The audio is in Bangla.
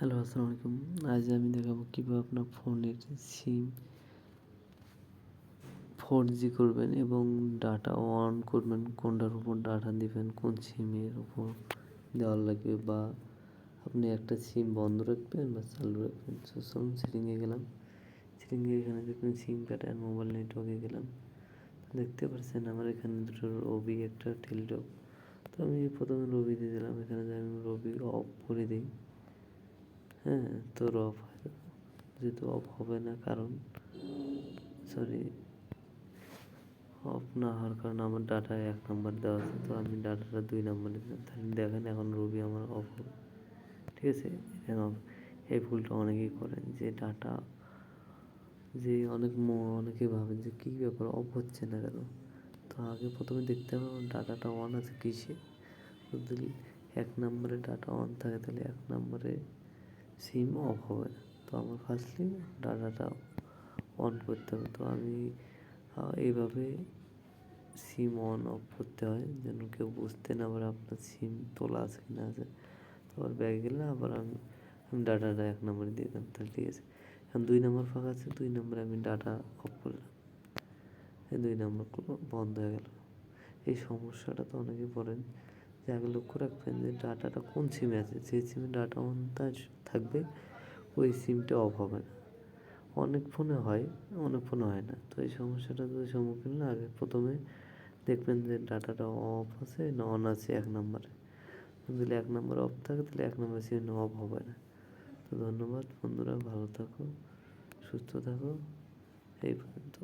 হ্যালো, আসসালামু আলাইকুম। আজ আমি দেখাবো কীভাবে আপনার ফোনের সিম 4G করবেন এবং ডাটা অন করবেন, কোনটার উপর ডাটা দিবেন, কোন সিমের উপর দেওয়া লাগবে, বা আপনি একটা সিম বন্ধ রাখবেন বা চালু রাখবেন। চলুন সেটিংয়ে গেলাম। সেটিংয়ে এখানে দেখবেন সিম কার্ড অ্যান্ড মোবাইল নেটওয়ার্কে গেলাম। দেখতে পাচ্ছেন আমার এখানে দুটো রবি, একটা টেলিটক। তো আমি প্রথমে রবি দিয়ে দিলাম। এখানে যে আমি রবি অফ করে দিই, হ্যাঁ, তোর অফ যেহেতু অফ হবে না, কারণ অফ না হওয়ার কারণ আমার ডাটা 1 নম্বর দেওয়া আছে, তো আমি ডাটাটা 2 নম্বরে দিলাম। তাহলে দেখেন এখন রবি আমার অফ হবে। ঠিক আছে, এখন এই ভুলটা অনেকেই করেন, যে ডাটা যে অনেকেই ভাবেন যে কী ব্যাপার অফ হচ্ছে না কেন। তো আগে প্রথমে দেখতে হবে আমার ডাটাটা অন আছে কিসে। যদি 1 নম্বরে ডাটা অন থাকে তাহলে 1 নম্বরে সিম অফ হবে না। তো আমার ফার্স্টলি ডাটাটা অন করতে হবে। তো আমি এইভাবে সিম অন অফ করতে হয়, যেন কেউ বুঝতে না পারে আপনার সিম তোলা আছে কি না আছে। তো আবার ব্যাগে গেলে আবার আমি ডাটাটা 1 নম্বরে দিয়ে দিলাম। তাহলে ঠিক আছে, এখন 2 নম্বর ফাঁকা আছে, 2 নম্বরে আমি ডাটা অফ করলাম। এই 2 নম্বরগুলো বন্ধ হয়ে গেল। এই সমস্যাটা তো অনেকেই পড়েন, যে আগে লক্ষ্য রাখবেন যে ডাটাটা কোন সিমে আছে। যে সিমে ডাটা অন থাকবে ওই সিমটা অফ হবে না। অনেক ফোনে হয়, অনেক ফোনে হয় না। তো এই সমস্যাটা যদি সম্মুখীন না, আগে প্রথমে দেখবেন যে ডাটাটা অফ আছে না অন আছে 1 নম্বরে। যদি 1 নম্বরে অফ থাকে তাহলে 1 নম্বরে সিম অফ হবে না। তো ধন্যবাদ বন্ধুরা, ভালো থাকো, সুস্থ থাকো, এই পর্যন্ত।